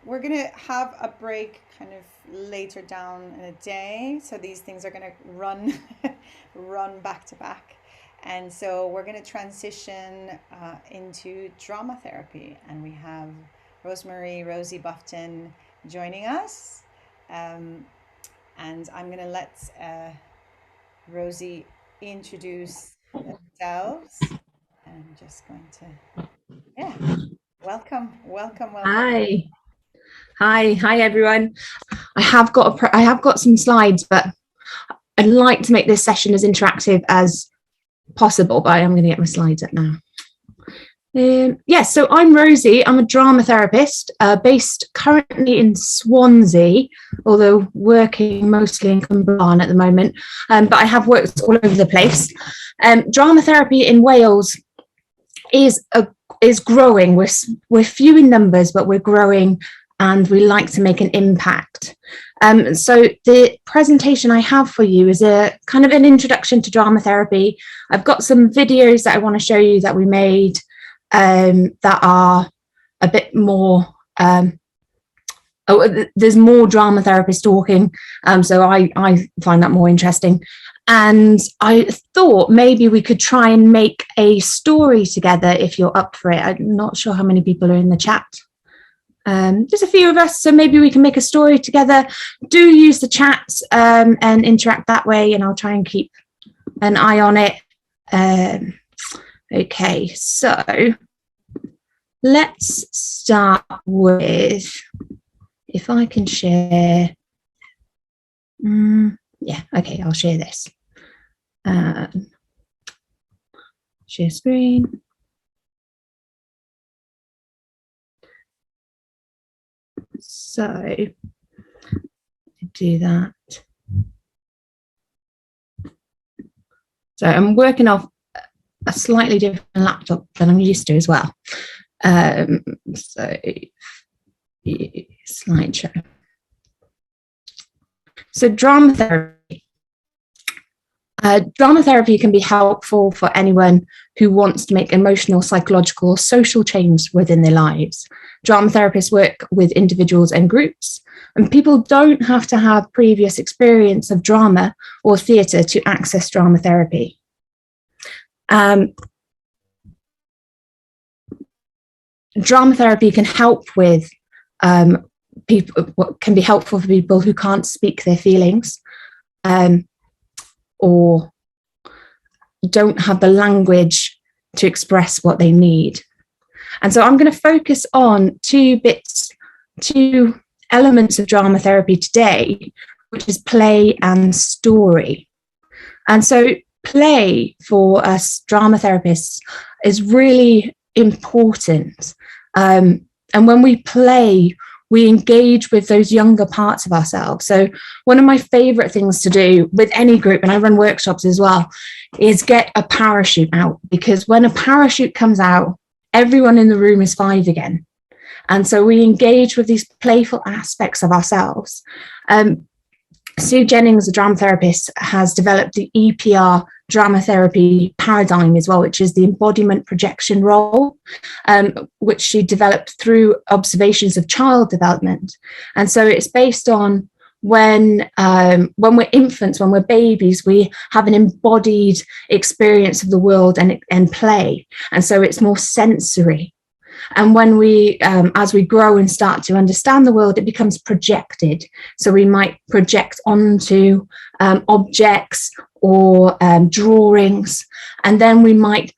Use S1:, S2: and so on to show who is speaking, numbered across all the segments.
S1: we're going to have a break kind of later down in a day. So these things are going to run back to back. And so we're going to transition into drama therapy. And we have Rosie Bufton joining us. And I'm going to let Rosie introduce themselves. I'm just going to, welcome.
S2: Hi everyone. I have got some slides, but I'd like to make this session as interactive as possible, but I am going to get my slides up now. So I'm Rosie. I'm a drama therapist based currently in Swansea, although working mostly in Cumberland at the moment, but I have worked all over the place. Drama therapy in Wales is growing. We're few in numbers, but we're growing, and we like to make an impact. So the presentation I have for you is a kind of an introduction to drama therapy. I've got some videos that I want to show you that we made that are a bit more, there's more drama therapists talking, so I find that more interesting. And I thought maybe we could try and make a story together if you're up for it. I'm not sure how many people are in the chat. Just a few of us, so maybe we can make a story together. Do use the chat and interact that way, and I'll try and keep an eye on it. Okay, so let's start with, if I can share. Okay, I'll share this. Share screen. So do that. So I'm working off a slightly different laptop than I'm used to as well. So slideshow. So drama therapy. Drama therapy can be helpful for anyone who wants to make emotional, psychological, social change within their lives. Drama therapists work with individuals and groups, and people don't have to have previous experience of drama or theatre to access drama therapy. Drama therapy can help with can be helpful for people who can't speak their feelings or don't have the language to express what they need. And so I'm going to focus on two elements of drama therapy today, which is play and story. And so play for us drama therapists is really important. And when we play, we engage with those younger parts of ourselves. So one of my favorite things to do with any group, and I run workshops as well, is get a parachute out, because when a parachute comes out, everyone in the room is 5 again. And so we engage with these playful aspects of ourselves. Sue Jennings, a drama therapist, has developed the EPR drama therapy paradigm as well, which is the embodiment projection role, which she developed through observations of child development. And so it's based on when we're infants, when we're babies, we have an embodied experience of the world and play. And so it's more sensory. And when we, as we grow and start to understand the world, it becomes projected. So we might project onto objects or drawings, and then we might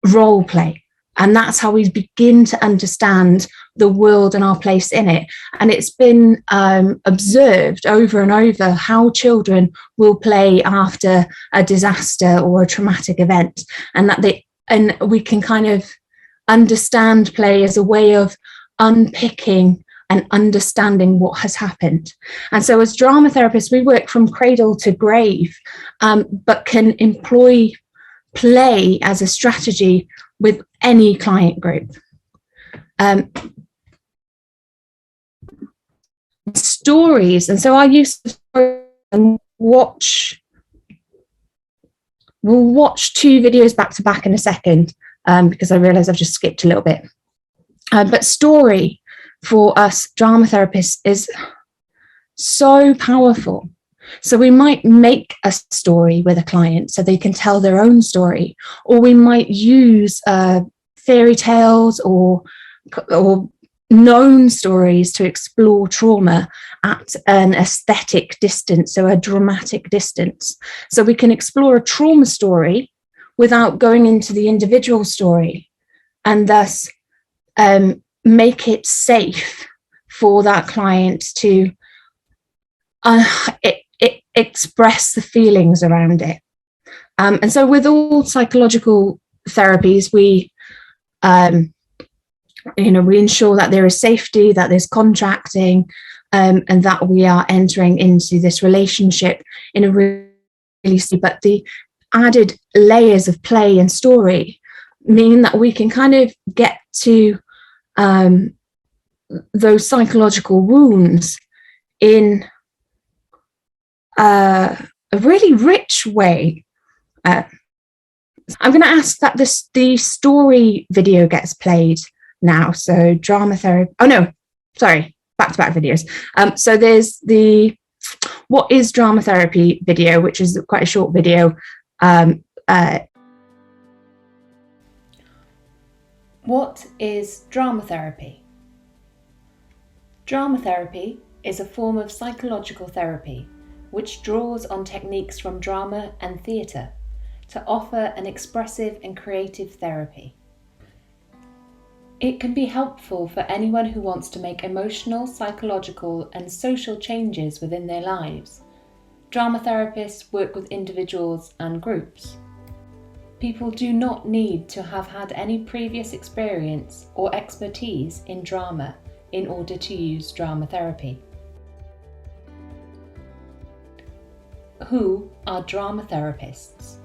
S2: role play. And that's how we begin to understand the world and our place in it. And it's been observed over and over how children will play after a disaster or a traumatic event, and we can kind of understand play as a way of unpicking and understanding what has happened. And so as drama therapists, we work from cradle to grave, but can employ play as a strategy with any client group. Stories, and so I use and we'll watch 2 videos back to back in a second, because I realize I've just skipped a little bit. But story for us drama therapists is so powerful. So we might make a story with a client so they can tell their own story, or we might use fairy tales or known stories to explore trauma at an aesthetic distance, so a dramatic distance. So we can explore a trauma story without going into the individual story, and thus make it safe for that client to express the feelings around it. And so with all psychological therapies, we ensure that there is safety, that there's contracting, and that we are entering into this relationship in a really safe. But the added layers of play and story mean that we can kind of get to those psychological wounds in a really rich way. I'm going to ask that the story video gets played now. So Dramatherapy. Oh no, sorry, back-to-back videos. So there's the What is Dramatherapy video, which is quite a short video.
S3: What is dramatherapy? Dramatherapy is a form of psychological therapy which draws on techniques from drama and theatre to offer an expressive and creative therapy. It can be helpful for anyone who wants to make emotional, psychological, and social changes within their lives. Drama therapists work with individuals and groups. People do not need to have had any previous experience or expertise in drama in order to use drama therapy. Who are drama therapists?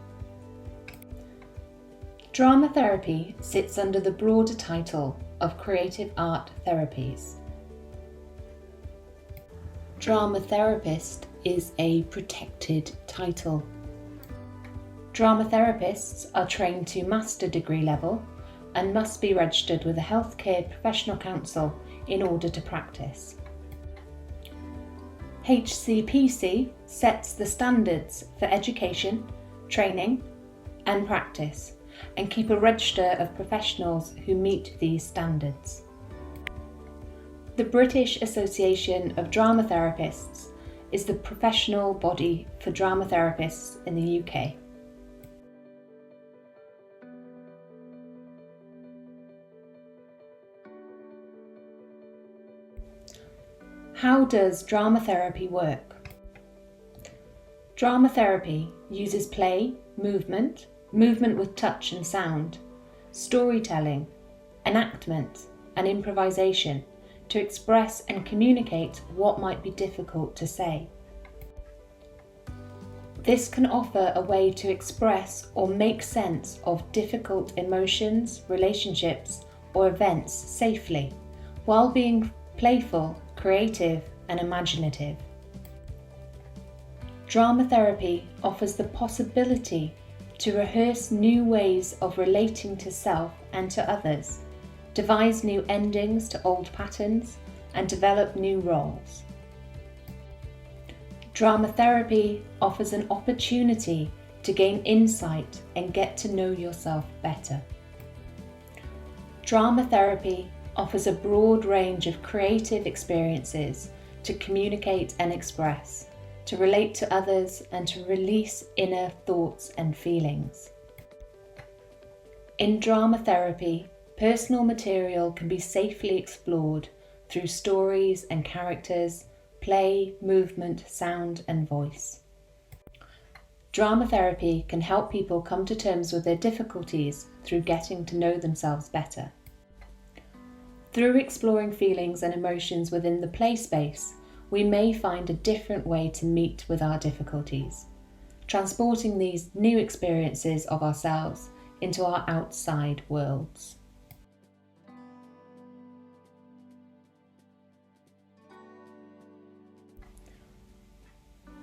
S3: Drama therapy sits under the broader title of creative art therapies. Drama therapist is a protected title. Drama therapists are trained to master degree level and must be registered with a Healthcare Professional Council in order to practice. HCPC sets the standards for education, training and practice and keep a register of professionals who meet these standards. The British Association of Drama Therapists is the professional body for drama therapists in the UK. How does drama therapy work? Drama therapy uses play, movement with touch and sound, storytelling, enactment, and improvisation to express and communicate what might be difficult to say. This can offer a way to express or make sense of difficult emotions, relationships, or events safely, while being playful, creative, and imaginative. Drama therapy offers the possibility to rehearse new ways of relating to self and to others, devise new endings to old patterns, and develop new roles. Drama therapy offers an opportunity to gain insight and get to know yourself better. Drama therapy offers a broad range of creative experiences to communicate and express, to relate to others, and to release inner thoughts and feelings. In drama therapy, personal material can be safely explored through stories and characters, play, movement, sound, and voice. Drama therapy can help people come to terms with their difficulties through getting to know themselves better. Through exploring feelings and emotions within the play space, we may find a different way to meet with our difficulties, transporting these new experiences of ourselves into our outside worlds.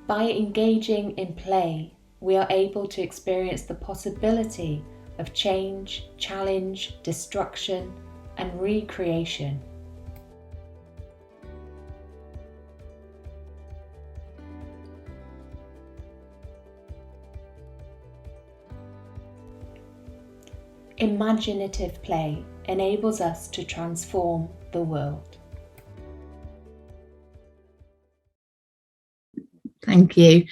S3: By engaging in play, we are able to experience the possibility of change, challenge, destruction, and recreation. Imaginative play enables us to transform the world.
S2: Thank you.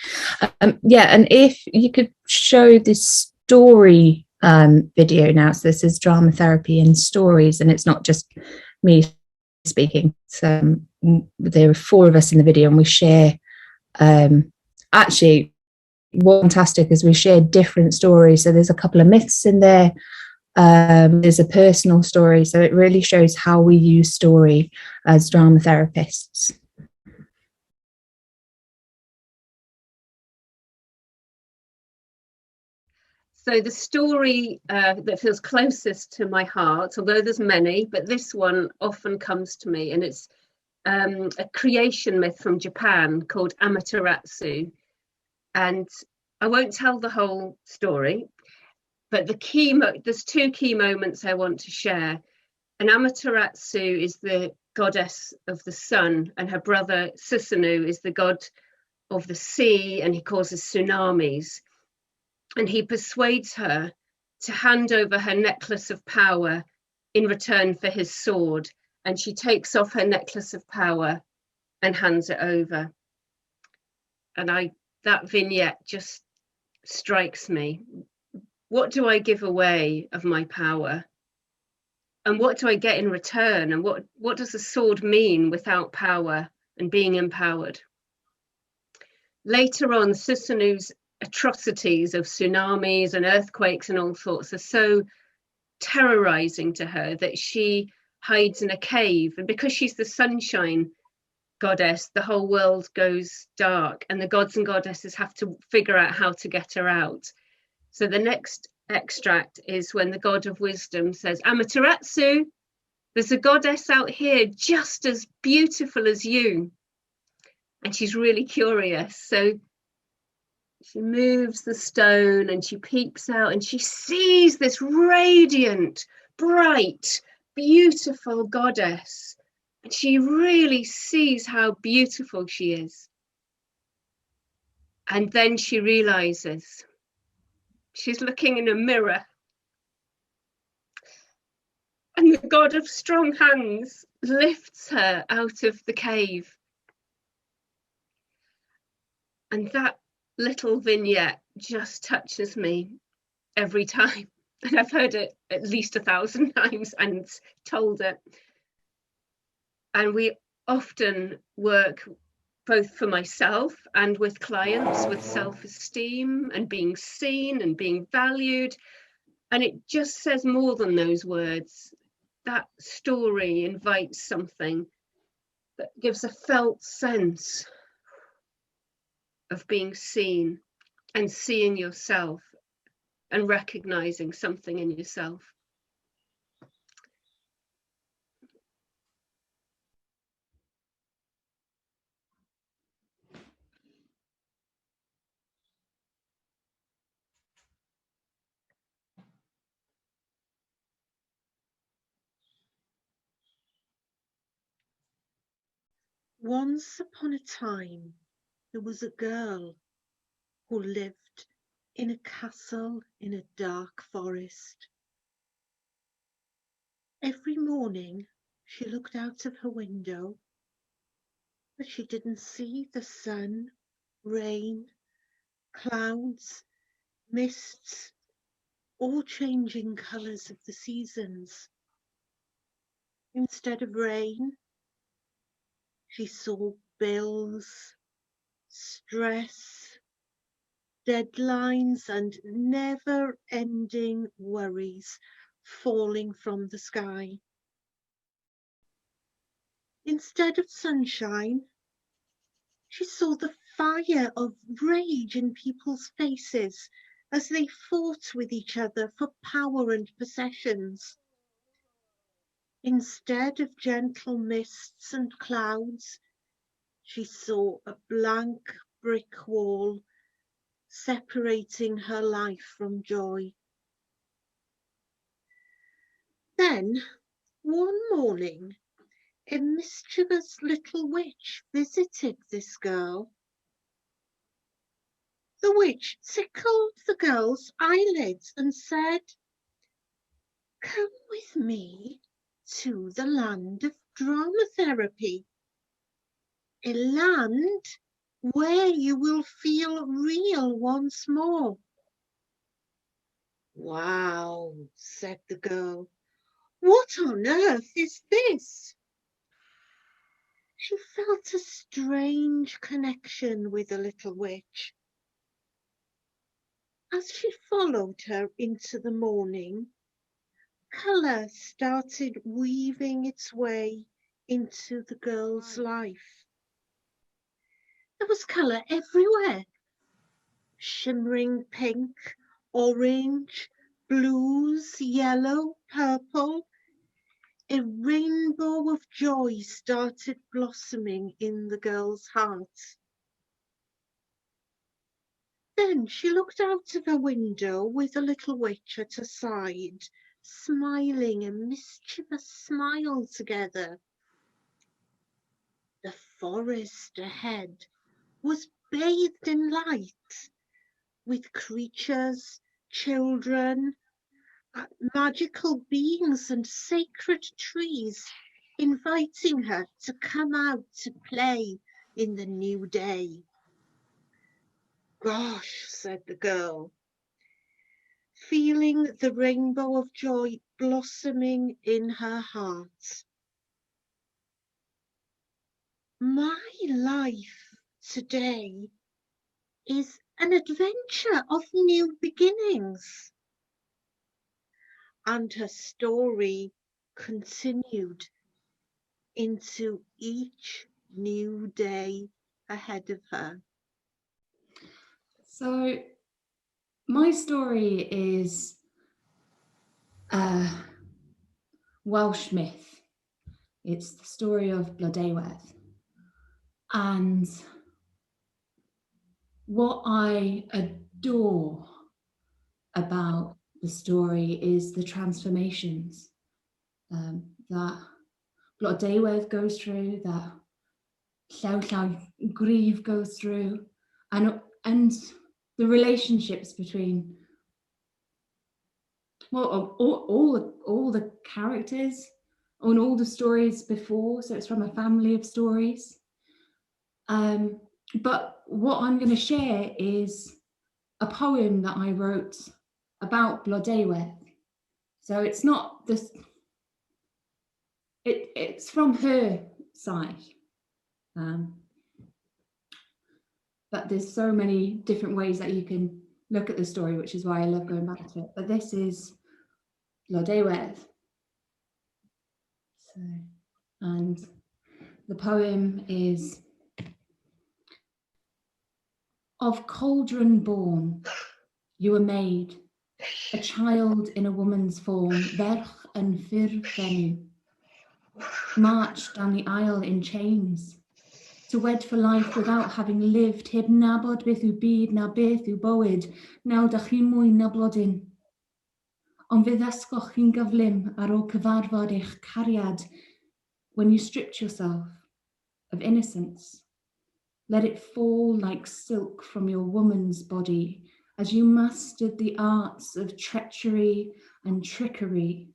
S2: Yeah, and if you could show this story video now. So this is Dramatherapy and Stories, and it's not just me speaking. So there are 4 of us in the video, and we share, actually what's fantastic is we share different stories. So there's a couple of myths in there. There's a personal story. So it really shows how we use story as drama therapists.
S4: So the story that feels closest to my heart, although there's many, but this one often comes to me, and it's a creation myth from Japan called Amaterasu. And I won't tell the whole story, but there's 2 key moments I want to share. And Amaterasu is the goddess of the sun, and her brother Susanoo is the god of the sea, and he causes tsunamis. And he persuades her to hand over her necklace of power in return for his sword. And she takes off her necklace of power and hands it over. And that vignette just strikes me. What do I give away of my power? And what do I get in return? And what does a sword mean without power and being empowered? Later on, Susanoo's atrocities of tsunamis and earthquakes and all sorts are so terrorizing to her that she hides in a cave. And because she's the sunshine goddess, the whole world goes dark, and the gods and goddesses have to figure out how to get her out. So the next extract is when the god of wisdom says, Amaterasu, there's a goddess out here just as beautiful as you. And she's really curious. So she moves the stone and she peeps out and she sees this radiant, bright, beautiful goddess. And she really sees how beautiful she is. And then she realizes she's looking in a mirror. And the god of strong hands lifts her out of the cave. And that little vignette just touches me every time, and I've heard it at least 1,000 times and told it. And we often work both for myself and with clients with self-esteem and being seen and being valued, and it just says more than those words. That story invites something that gives a felt sense of being seen and seeing yourself and recognizing something in yourself.
S5: Once upon a time, there was a girl who lived in a castle in a dark forest. Every morning, she looked out of her window, but she didn't see the sun, rain, clouds, mists, all changing colours of the seasons. Instead of rain, she saw bills, stress, deadlines, and never-ending worries falling from the sky. Instead of sunshine, she saw the fire of rage in people's faces as they fought with each other for power and possessions. Instead of gentle mists and clouds, she saw a blank brick wall separating her life from joy. Then, one morning, a mischievous little witch visited this girl. The witch tickled the girl's eyelids and said, Come with me to the land of dramatherapy, a land where you will feel real once more. Wow, said the girl. What on earth is this? She felt a strange connection with the little witch. As she followed her into the morning, colour started weaving its way into the girl's life. There was colour everywhere. Shimmering pink, orange, blues, yellow, purple. A rainbow of joy started blossoming in the girl's heart. Then she looked out of her window with the little witch at her side, smiling a mischievous smile together. The forest ahead was bathed in light, with creatures, children, magical beings and sacred trees inviting her to come out to play in the new day. Gosh, said the girl, feeling the rainbow of joy blossoming in her heart. My life today is an adventure of new beginnings. And her story continued into each new day ahead of her.
S2: So my story is a Welsh myth. It's the story of Blodeuwedd. And what I adore about the story is the transformations that Blodeuwedd goes through, that Llaw Grieve goes through, and the relationships between all the characters and all the stories before. So it's from a family of stories. But what I'm going to share is a poem that I wrote about Blodeuwedd. So it's not this. It's from her side. But there's so many different ways that you can look at the story, which is why I love going back to it. But this is Blodeuwedd. So, and the poem is: of cauldron born, you were made, a child in a woman's form, ferch yn ffyrdd marched down the aisle in chains, to wed for life without having lived, heb nabod beth yw byd na beth yw bywyd, naw dach chi mwy na blodyn. Ond fe ddysgoch chi'n gyflym ar ôl cyfarfod eich cariad, when you stripped yourself of innocence. Let it fall like silk from your woman's body as you mastered the arts of treachery and trickery,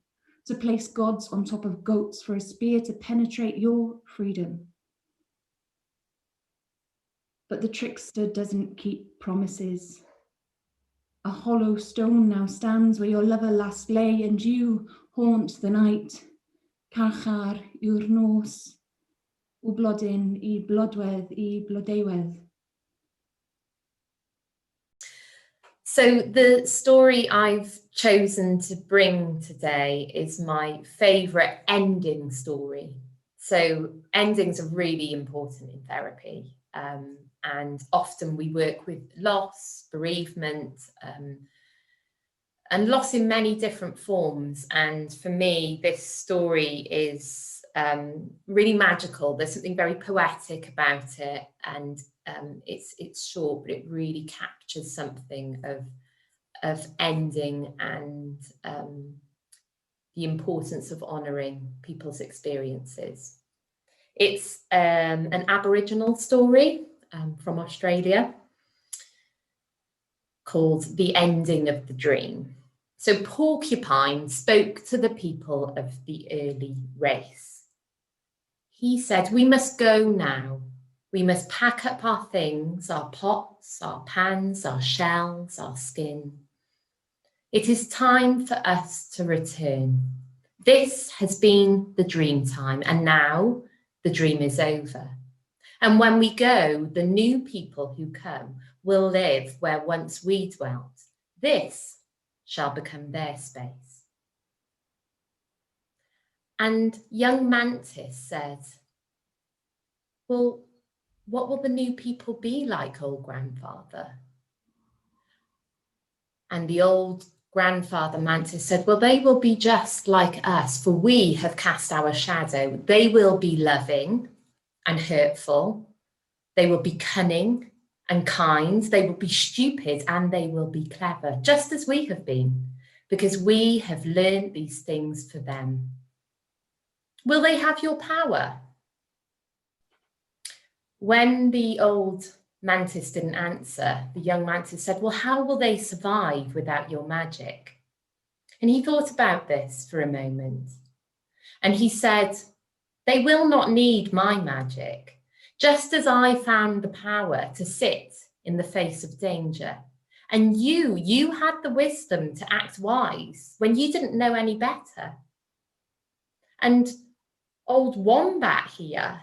S2: to place gods on top of goats for a spear to penetrate your freedom. But the trickster doesn't keep promises. A hollow stone now stands where your lover last lay, and you haunt the night. Carchar yw'r nos, o blodyn I blodwedd I Blodeuwedd.
S3: So the story I've chosen to bring today is my favourite ending story. So endings are really important in therapy, and often we work with loss, bereavement, and loss in many different forms. And for me, this story is really magical. There's something very poetic about it, and it's short, but it really captures something of ending and the importance of honouring people's experiences. It's an Aboriginal story from Australia called The Ending of the Dream.
S6: So Porcupine spoke to the people of the early race. He said, "We must go now. We must pack up our things, our pots, our pans, our shells, our skin. It is time for us to return. This has been the dream time, and now the dream is over. And when we go, the new people who come will live where once we dwelt. This shall become their space." And young Mantis said, "Well, what will the new people be like, old grandfather?" And the old grandfather Mantis said, "Well, they will be just like us, for we have cast our shadow. They will be loving and hurtful. They will be cunning and kind. They will be stupid and they will be clever, just as we have been, because we have learned these things for them. Will they have your power?" When the old Mantis didn't answer, the young Mantis said, "Well, how will they survive without your magic?" And he thought about this for a moment. And he said, "They will not need my magic, just as I found the power to sit in the face of danger. And you had the wisdom to act wise when you didn't know any better. And old Wombat here,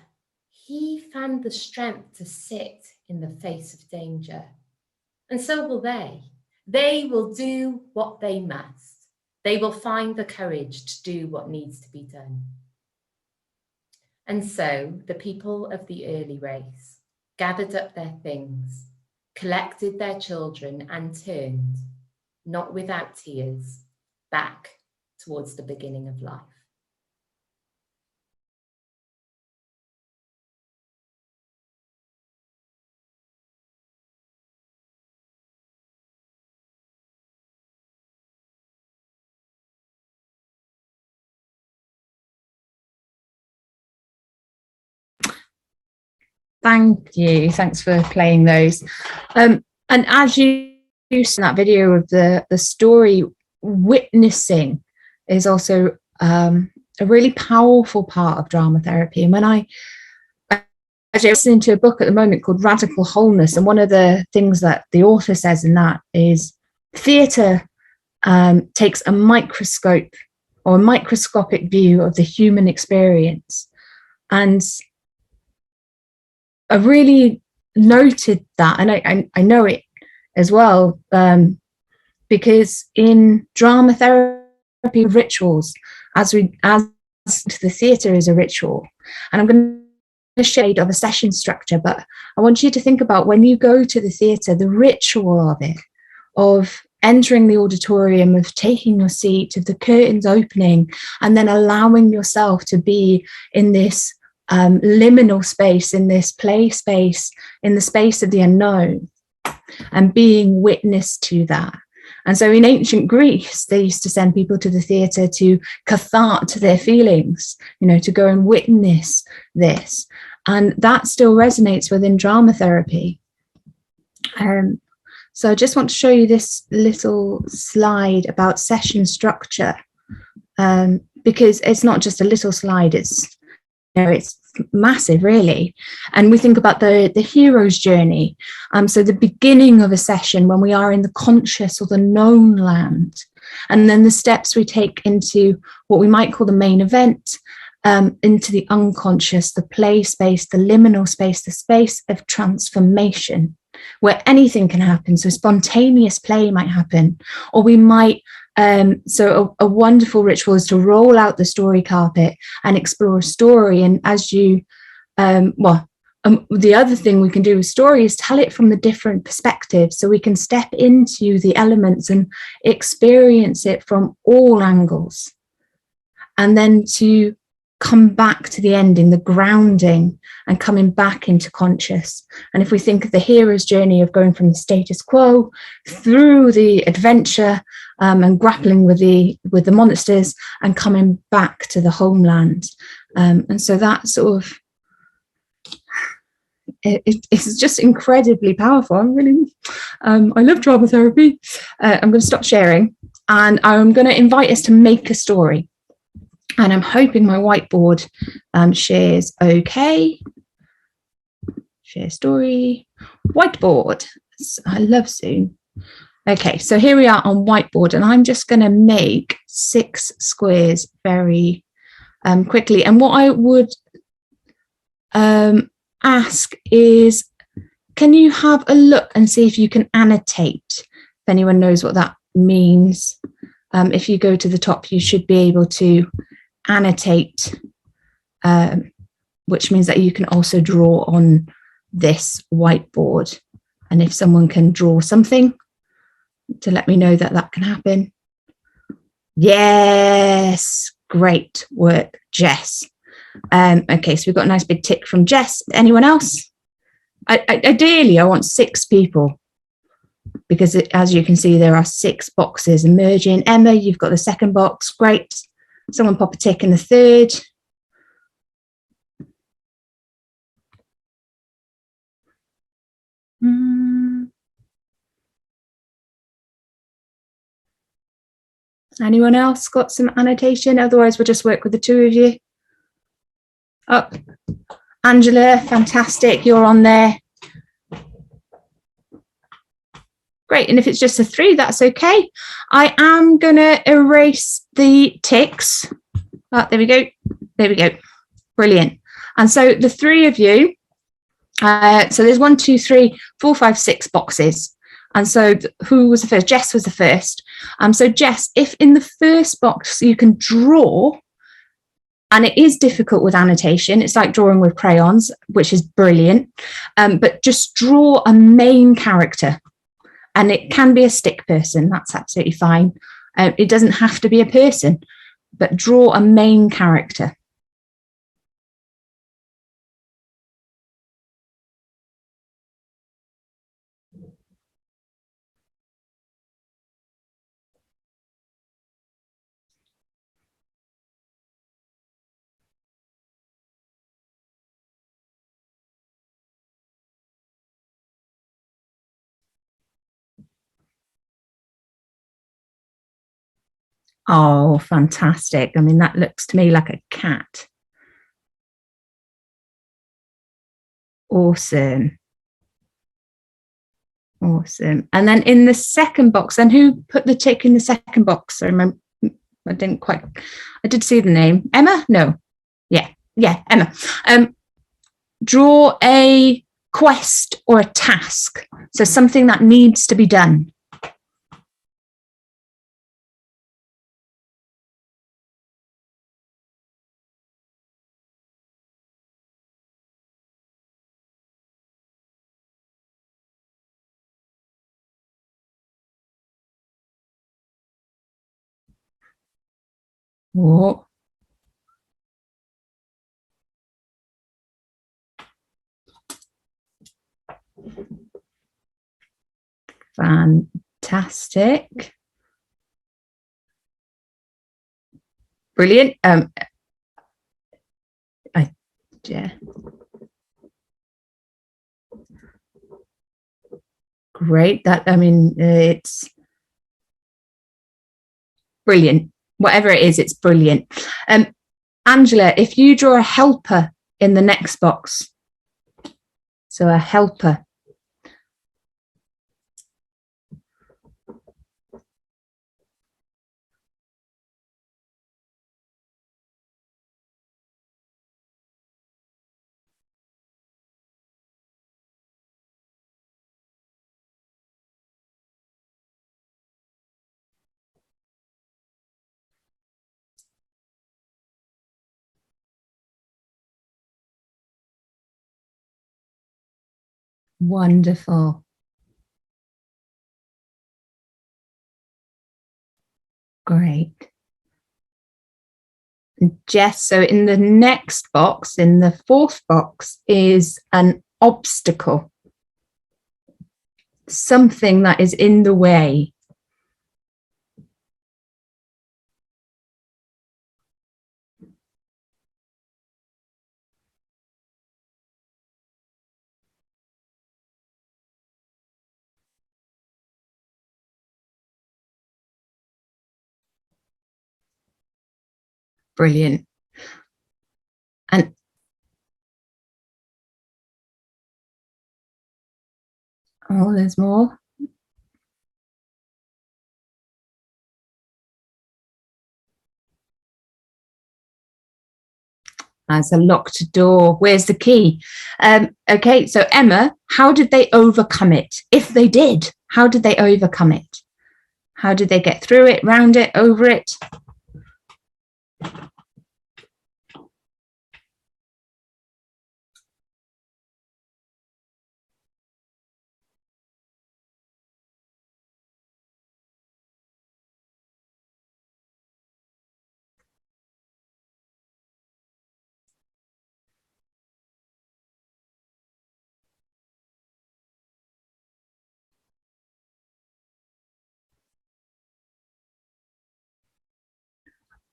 S6: he found the strength to sit in the face of danger. And so will they. They will do what they must. They will find the courage to do what needs to be done." And so the people of the early race gathered up their things, collected their children, and turned, not without tears, back towards the beginning of life.
S2: Thank you. Thanks for playing those. And as you saw in that video of the story, witnessing is also a really powerful part of drama therapy. And when I actually listening to a book at the moment called Radical Wholeness, and one of the things that the author says in that is theatre takes a microscope or a microscopic view of the human experience. And I really noted that, and I know it as well, because in drama therapy rituals, as to the theatre is a ritual, and I'm going to shade of a session structure, but I want you to think about when you go to the theatre, the ritual of it, of entering the auditorium, of taking your seat, of the curtains opening, and then allowing yourself to be in this liminal space, in this play space, in the space of the unknown, and being witness to that. And so in ancient Greece, they used to send people to the theatre to cathart their feelings, to go and witness this. And that still resonates within drama therapy. So I just want to show you this little slide about session structure, because it's not just a little slide, it's massive, really. And we think about the hero's journey. So the beginning of a session when we are in the conscious or the known land, and then the steps we take into what we might call the main event, into the unconscious, the play space, the liminal space, the space of transformation, where anything can happen. So spontaneous play might happen, or we might so a wonderful ritual is to roll out the story carpet and explore a story. And as you the other thing we can do with story is tell it from the different perspectives, so we can step into the elements and experience it from all angles, and then to come back to the ending, the grounding, and coming back into conscious. And if we think of the hero's journey of going from the status quo through the adventure, and grappling with the monsters, and coming back to the homeland, and so that sort of it's just incredibly powerful. I love drama therapy. I'm going to stop sharing. and I'm going to invite us to make a story. And I'm hoping my whiteboard shares okay. Share story, whiteboard. I love Zoom. Okay, so here we are on whiteboard, and I'm just going to make 6 squares very quickly. And what I would ask is, can you have a look and see if you can annotate? If anyone knows what that means, if you go to the top, you should be able to annotate, which means that you can also draw on this whiteboard. And if someone can draw something to let me know that that can happen. Yes, great work, Jess. Okay, so we've got a nice big tick from Jess. Anyone else? Ideally, I want 6 people, because as you can see, there are 6 boxes emerging. Emma, you've got the second box. Great. Someone pop a tick in the third. Anyone else got some annotation? Otherwise, we'll just work with the 2 of you. Oh, Angela, fantastic. You're on there. Great. And if it's just a 3, that's okay. I am going to erase the ticks. Oh, there we go. There we go. Brilliant. And so the 3 of you, so there's 1, 2, 3, 4, 5, 6 boxes. And so who was the first? Jess was the first. So Jess, if in the first box you can draw, and it is difficult with annotation, it's like drawing with crayons, which is brilliant, but just draw a main character. And it can be a stick person, that's absolutely fine. It doesn't have to be a person, but draw a main character. Oh, fantastic. I mean, that looks to me like a cat. Awesome. Awesome. And then in the second box, then who put the tick in the second box? I remember, I did see the name. Emma? No. Yeah, Emma. Draw a quest or a task. So something that needs to be done. Oh. Fantastic. Brilliant. Yeah. Great. That, I mean, it's brilliant. Whatever it is, it's brilliant. Angela, if you draw a helper in the next box. So a helper. Wonderful. Great. Jess, so in the next box, in the 4th box, is an obstacle. Something that is in the way. Brilliant. And oh, there's more. That's a locked door. Where's the key? Okay, so Emma, how did they overcome it? If they did, how did they overcome it? How did they get through it, round it, over it?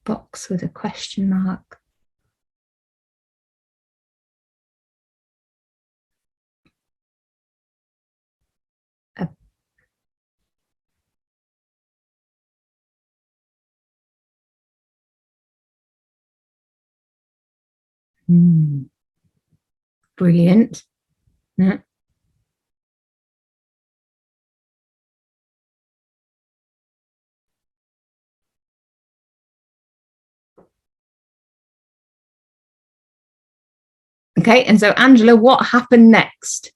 S2: Box with a question mark. Brilliant. Yeah. Okay, and so Angela, what happened next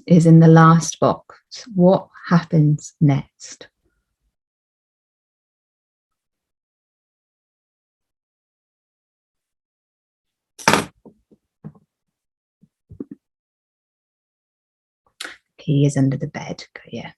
S2: is in the last box. What happens next? Key is under the bed. Yeah.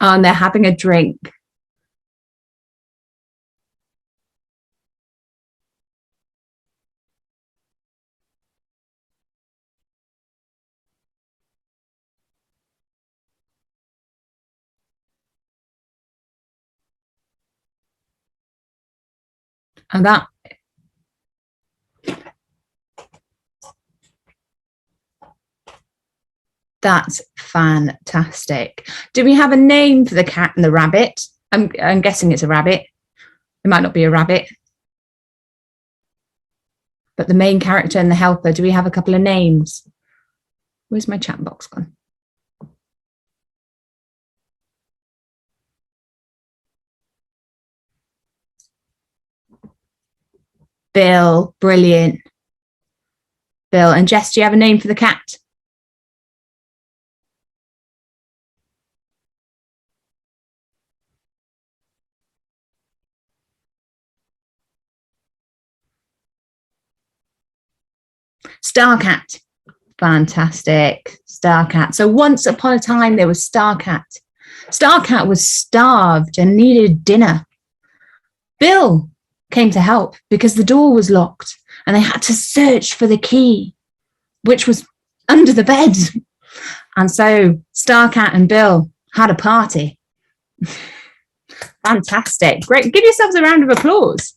S2: And they're having a drink. And that's fantastic. Do we have a name for the cat and the rabbit? I'm guessing it's a rabbit. It might not be a rabbit. But the main character and the helper, do we have a couple of names? Where's my chat box gone? Bill, brilliant. Bill, and Jess, do you have a name for the cat? Starcat. Fantastic. Starcat. So once upon a time, there was Starcat. Starcat was starved and needed dinner. Bill came to help because the door was locked and they had to search for the key, which was under the bed. And so Starcat and Bill had a party. Fantastic. Great. Give yourselves a round of applause.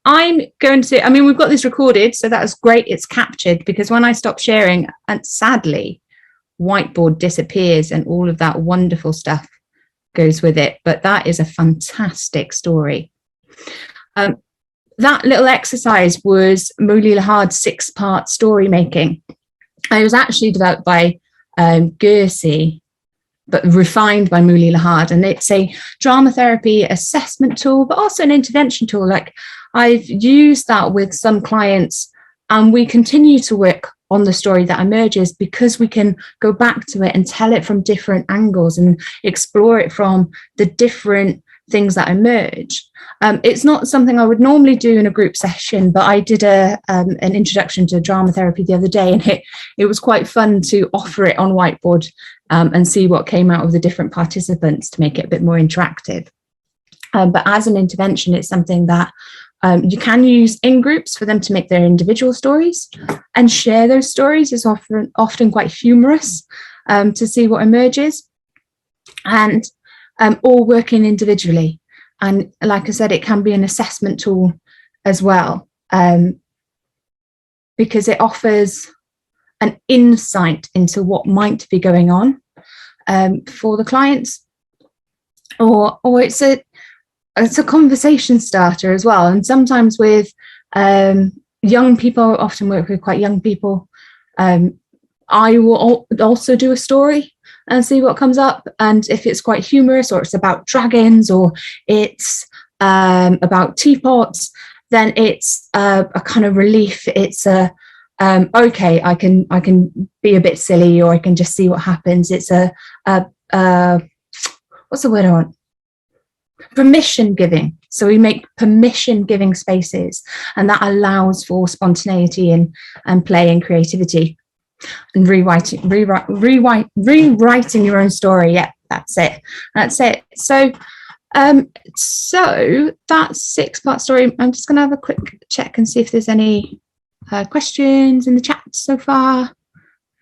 S2: I'm going to, we've got this recorded, so that's great. It's captured because when I stop sharing, and sadly, whiteboard disappears and all of that wonderful stuff goes with it. But that is a fantastic story. That little exercise was Mouli Lahad's 6-part story making. It was actually developed by Gersi, but refined by Mouli Lahad. And it's a dramatherapy assessment tool, but also an intervention tool. Like I've used that with some clients And we continue to work on the story that emerges because we can go back to it and tell it from different angles and explore it from the different things that emerge. It's not something I would normally do in a group session, but I did an introduction to drama therapy the other day, and it was quite fun to offer it on whiteboard and see what came out of the different participants to make it a bit more interactive. But as an intervention, it's something that you can use in groups for them to make their individual stories and share those stories. Is often quite humorous to see what emerges, and all working individually. And like I said, it can be an assessment tool as well, because it offers an insight into what might be going on for the clients, or it's a conversation starter as well. And sometimes with young people, I often work with quite young people, I will also do a story and see what comes up. And if it's quite humorous, or it's about dragons, or it's about teapots, then it's a kind of relief. It's okay, I can be a bit silly, or I can just see what happens. It's what's the word I want? Permission giving. So we make permission giving spaces, and that allows for spontaneity and play and creativity. And rewriting your own story. Yeah, that's it. So that 6-part story, I'm just going to have a quick check and see if there's any questions in the chat so far,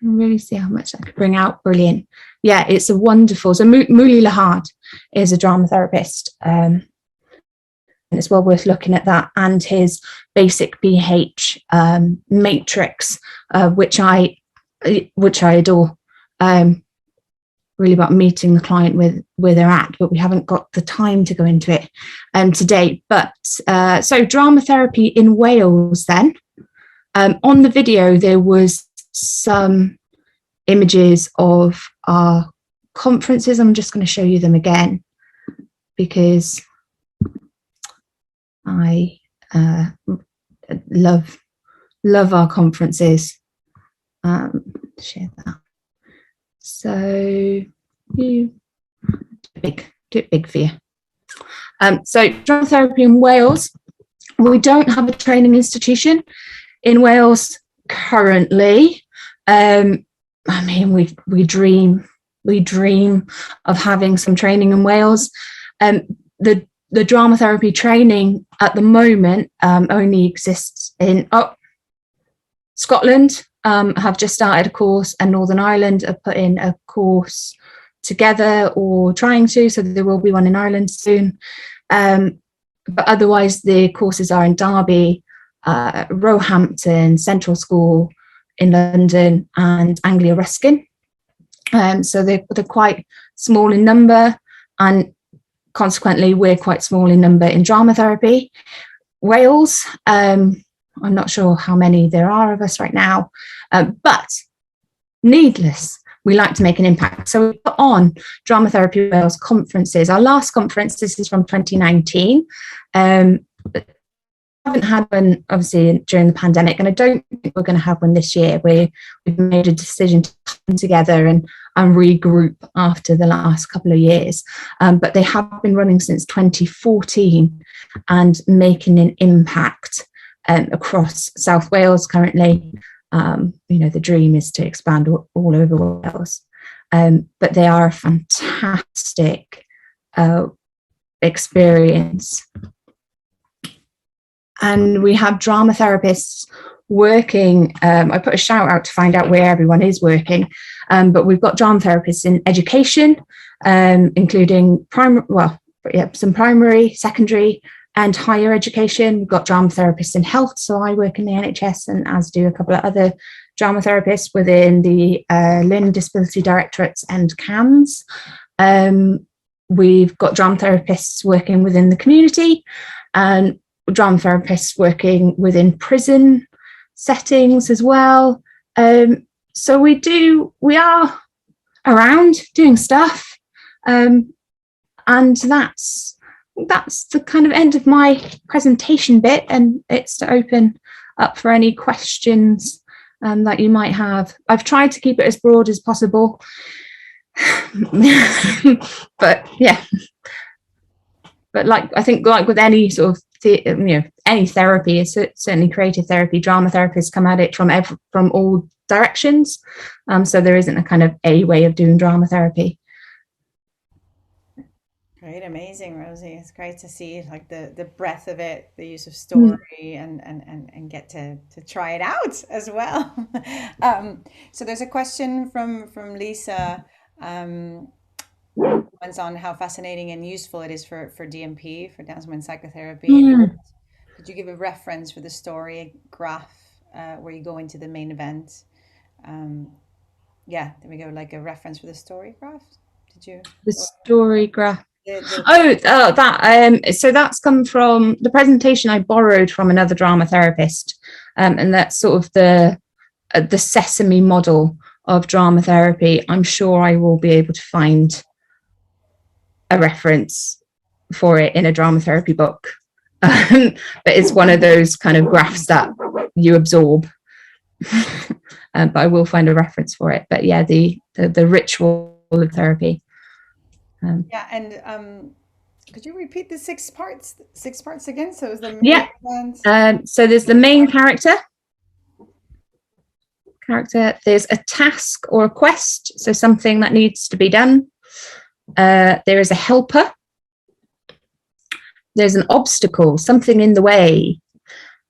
S2: and really see how much I could bring out. Brilliant. Yeah, it's a wonderful. So Mouli Lahad is a drama therapist, and it's well worth looking at that, and his basic BH matrix, which I adore. Really about meeting the client where they're at, but we haven't got the time to go into it today. But so drama therapy in Wales then. On the video there was some images of our conferences. I'm just going to show you them again because I love our conferences. Share that. So you do it big for you. So drama therapy in Wales, we don't have a training institution in Wales currently. I mean, we dream of having some training in Wales. The drama therapy training at the moment only exists in Scotland. Have just started a course, and Northern Ireland are putting a course together or trying to, so there will be one in Ireland soon. But otherwise the courses are in Derby, Roehampton, Central School in London, and Anglia Ruskin. So they're quite small in number, and consequently we're quite small in number in drama therapy. Wales, I'm not sure how many there are of us right now, but needless, we like to make an impact. So we put on Drama Therapy Wales conferences. Our last conference, this is from 2019. But haven't had one, obviously, during the pandemic, and I don't think we're going to have one this year. We've made a decision to come together and regroup after the last couple of years. But they have been running since 2014 and making an impact across South Wales currently. The dream is to expand all over Wales, but they are a fantastic experience. And we have drama therapists working. I put a shout out to find out where everyone is working, but we've got drama therapists in education, including some primary, secondary, and higher education. We've got drama therapists in health, so I work in the NHS, and as do a couple of other drama therapists within the Learning Disability Directorates and CAMS. We've got drama therapists working within the community, and drama therapists working within prison settings as well. So we are around doing stuff, and that's the kind of end of my presentation bit, and it's to open up for any questions that you might have. I've tried to keep it as broad as possible. But yeah, but I think with any sort of any therapy, certainly creative therapy, drama therapists come at it from all directions. So there isn't a kind of a way of doing drama therapy.
S1: Great, amazing, Rosie. It's great to see like the breadth of it, the use of story, and get to try it out as well. So there's a question from Lisa. Comments on how fascinating and useful it is for DMP, for dance movement psychotherapy. Could you give a reference for the story graph where you go into the main event? There we go, like a reference for the story graph. Did you?
S2: The story graph. So that's come from the presentation I borrowed from another drama therapist, and that's sort of the Sesame model of drama therapy. I'm sure I will be able to find a reference for it in a drama therapy book, but it's one of those kind of graphs that you absorb. But I will find a reference for it. But yeah, the ritual of therapy.
S1: Could you repeat the six parts again? So
S2: so there's the main character, there's a task or a quest, so something that needs to be done. There is a helper, there's an obstacle, something in the way,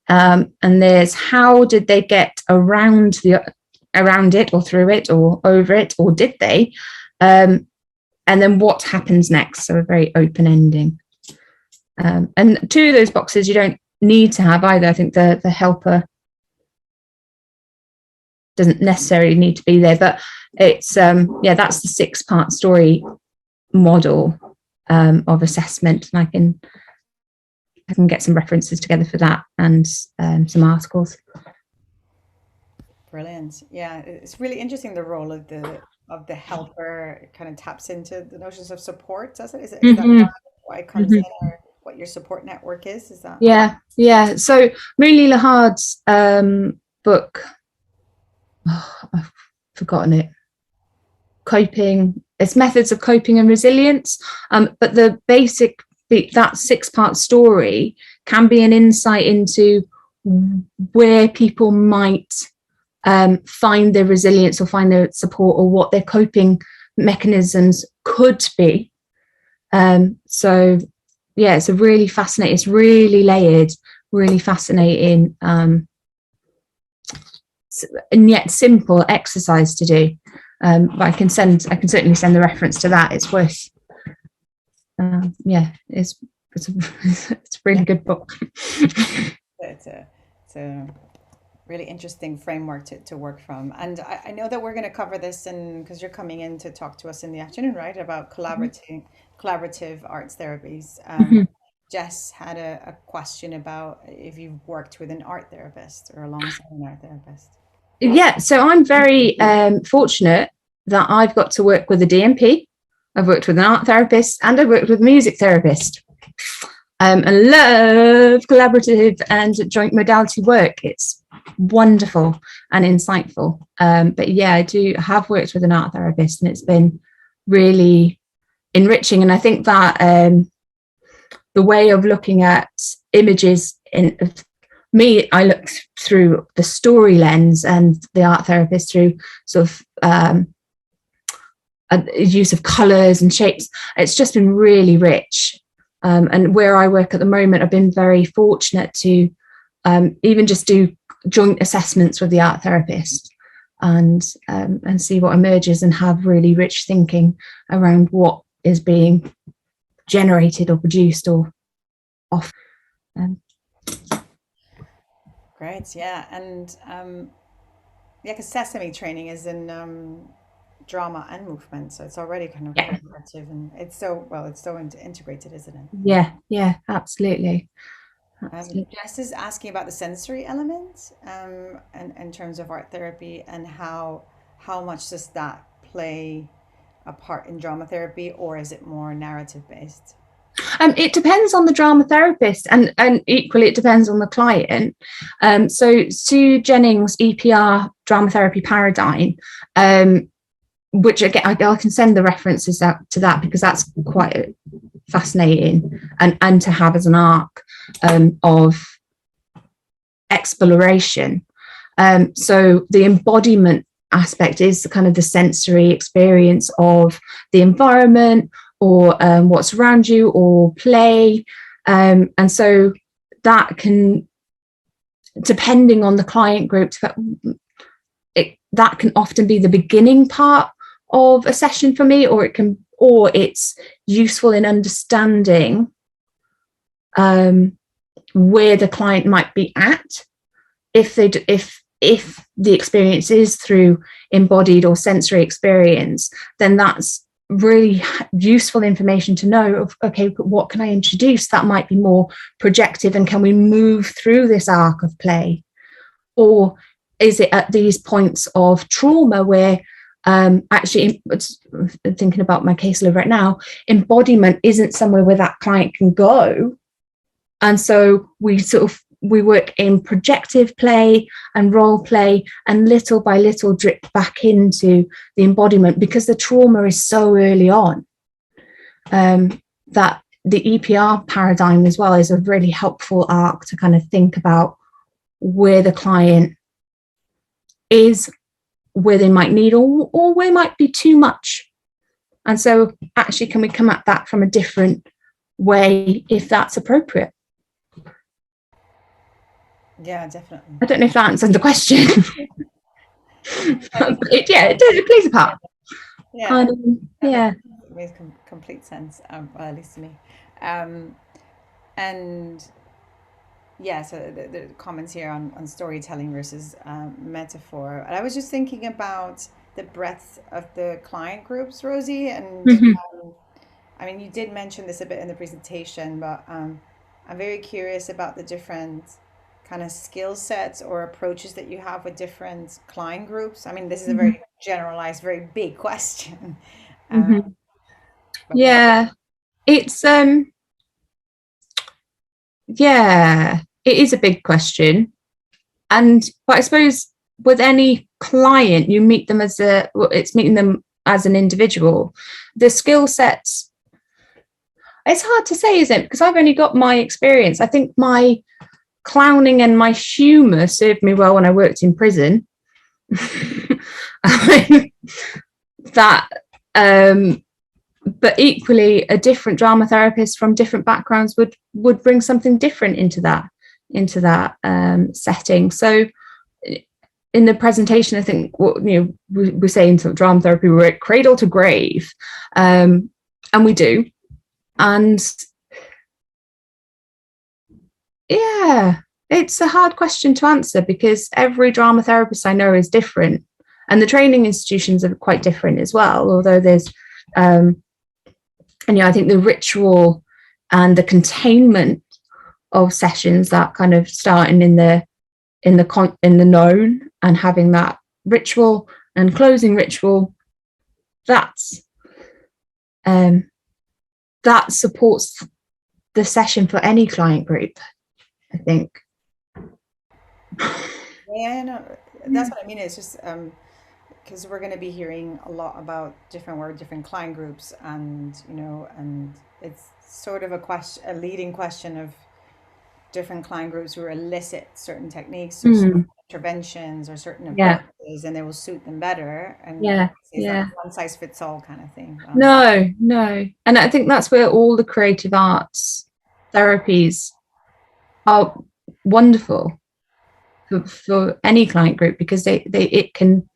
S2: and there's how did they get around it, or through it, or over it, or did they, and then what happens next. So a very open ending, and two of those boxes you don't need to have either. I think the helper doesn't necessarily need to be there, but it's that's the 6-part story model of assessment, and I can get some references together for that, and some articles.
S1: Brilliant. Yeah, it's really interesting, the role of the helper. It kind of taps into the notions of support, does it? Is that why it comes in, or what your support network is? Is that?
S2: Yeah. So Moonlie Lahad's book, I've forgotten it. It's methods of coping and resilience. But the basic, that 6-part story can be an insight into where people might find their resilience or find their support, or what their coping mechanisms could be. So yeah, it's it's really layered, really fascinating, and yet simple exercise to do. But I can certainly send the reference to that. It's worth. It's a really good book.
S1: It's a really interesting framework to work from. And I know that we're going to cover this, and because you're coming in to talk to us in the afternoon, right, about collaborative arts therapies. Jess had a question about if you've worked with an art therapist or alongside an art therapist.
S2: Yeah, so I'm very fortunate that I've got to work with a DMP. I've worked with an art therapist, and I've worked with a music therapist. And love collaborative and joint modality work. It's wonderful and insightful. But yeah, I have worked with an art therapist, and it's been really enriching. And I think that the way of looking at images I look through the story lens, and the art therapist through sort of use of colours and shapes. It's just been really rich. And where I work at the moment, I've been very fortunate to even just do joint assessments with the art therapist, and see what emerges, and have really rich thinking around what is being generated or produced or off.
S1: Great, yeah, and because Sesame training is in drama and movement, so it's already kind of collaborative, and it's so integrated, isn't it?
S2: Yeah, absolutely.
S1: Jess is asking about the sensory element, and in terms of art therapy, and how much does that play a part in drama therapy, or is it more narrative based?
S2: It depends on the drama therapist, and equally it depends on the client. So Sue Jennings' EPR drama therapy paradigm, which again I can send the references out to that, because that's quite fascinating and to have as an arc of exploration. So the embodiment aspect is the kind of the sensory experience of the environment, or what's around you, or play. And so that can, depending on the client group, that can often be the beginning part of a session for me, or it's useful in understanding where the client might be at. If the experience is through embodied or sensory experience, then that's really useful information to know of, okay, but what can I introduce that might be more projective, and can we move through this arc of play? Or is it at these points of trauma where actually, thinking about my caseload right now, embodiment isn't somewhere where that client can go, and so we work in projective play and role play, and little by little drip back into the embodiment, because the trauma is so early on. That the EPR paradigm as well is a really helpful arc to kind of think about where the client is, where they might need, or where might be too much. And so actually, can we come at that from a different way if that's appropriate?
S1: Yeah, definitely.
S2: I don't know if that answered the question. It plays a part.
S1: Yeah,
S2: yeah.
S1: It makes complete sense, well, at least to me. And yeah, so the comments here on storytelling versus metaphor. And I was just thinking about the breadth of the client groups, Rosie, and I mean, you did mention this a bit in the presentation, but I'm very curious about the different kind of skill sets or approaches that you have with different client groups. I mean, this is a very generalized, very big question.
S2: Yeah, it's it is a big question, but I suppose with any client, you meet them it's meeting them as an individual. The skill sets, it's hard to say, isn't it? Because I've only got my experience. I think my clowning and my humour served me well when I worked in prison. But equally, a different drama therapist from different backgrounds would bring something different into that setting. So in the presentation, I think we say in drama therapy, we're at cradle to grave, and we do. And yeah, it's a hard question to answer, because every drama therapist I know is different, and the training institutions are quite different as well. Although there's, I think the ritual and the containment of sessions, that kind of starting in the known and having that ritual and closing ritual, that supports the session for any client group, I think.
S1: Yeah, no, that's what I mean. It's just because we're going to be hearing a lot about different client groups, and and it's sort of a leading question of different client groups who elicit certain techniques or certain interventions or certain approaches, and they will suit them better. And it's not one size fits all kind of thing.
S2: No, and I think that's where all the creative arts therapies are wonderful for any client group, because it can,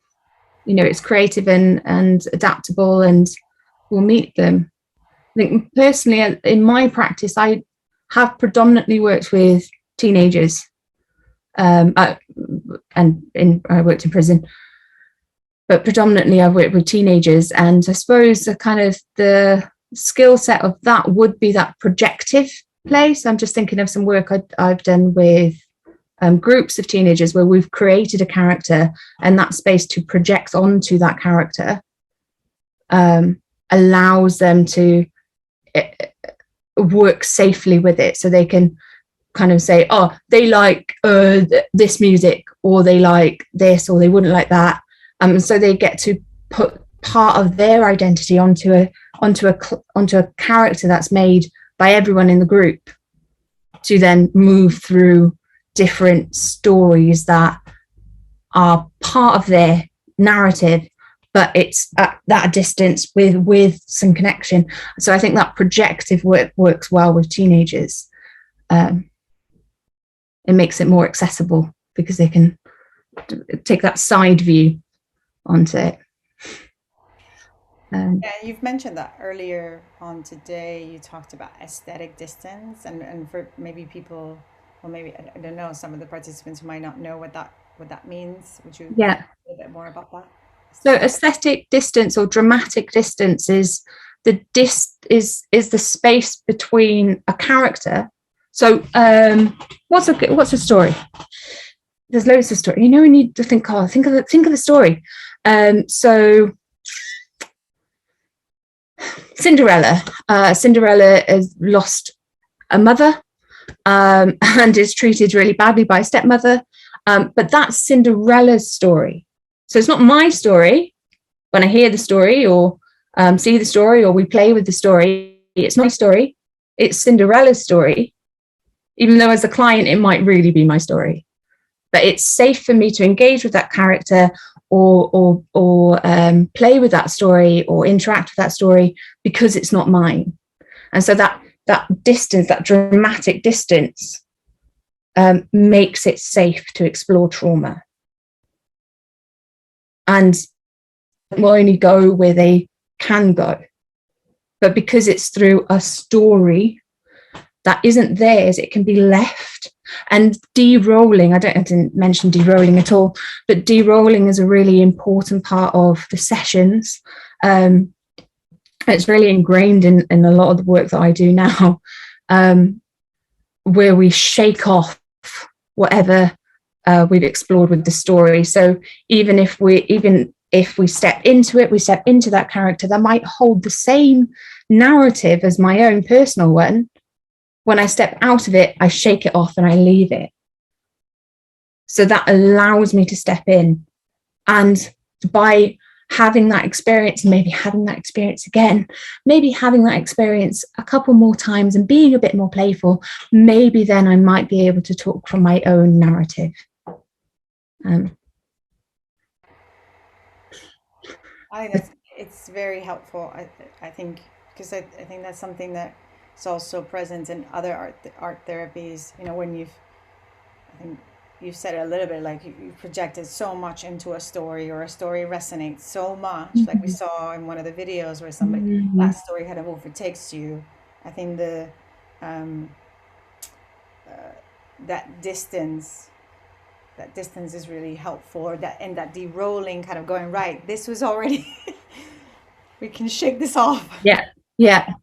S2: it's creative and adaptable and will meet them. I think personally in my practice, I have predominantly worked with teenagers, and I worked in prison, but predominantly I've worked with teenagers. And I suppose the skill set of that would be that projective play. So I'm just thinking of some work I've done with groups of teenagers where we've created a character, and that space to project onto that character allows them to work safely with it, so they can kind of say, oh, they like this music, or they like this, or they wouldn't like that. So they get to put part of their identity onto a character that's made by everyone in the group, to then move through different stories that are part of their narrative, but it's at that distance with some connection. So I think that projective work works well with teenagers. It makes it more accessible because they can take that side view onto it.
S1: Yeah, you've mentioned that earlier on today. You talked about aesthetic distance, and for maybe people, or maybe I don't know, some of the participants who might not know what that means. Would you say a bit more about that?
S2: So aesthetic distance or dramatic distance is the space between a character. So what's a story? There's loads of story. You know, we need to think of the story. So Cinderella has lost a mother and is treated really badly by a stepmother. But that's Cinderella's story. So it's not my story. When I hear the story or see the story, or we play with the story, it's not my story. It's Cinderella's story. Even though as a client, it might really be my story. But it's safe for me to engage with that character or play with that story or interact with that story because it's not mine. And so that distance, that dramatic distance, makes it safe to explore trauma. And will only go where they can go. But because it's through a story that isn't theirs, it can be left. And de-rolling, I didn't mention de-rolling at all, but de-rolling is a really important part of the sessions. It's really ingrained in a lot of the work that I do now, where we shake off whatever we've explored with the story. So even if we step into it, we step into that character that might hold the same narrative as my own personal one. When I step out of it, I shake it off and I leave it. So that allows me to step in. And by having that experience, maybe having that experience again, maybe having that experience a couple more times and being a bit more playful, maybe then I might be able to talk from my own narrative.
S1: I think it's very helpful. I think, because I think that's something that is also present in other art therapies. You know, when I think you've said it a little bit, like you projected so much into a story, or a story resonates so much, like we saw in one of the videos where somebody, that story kind of overtakes you. I think that distance is really helpful, or that de-rolling, kind of going, right, this was already we can shake this off.
S2: Yeah.
S1: Yeah.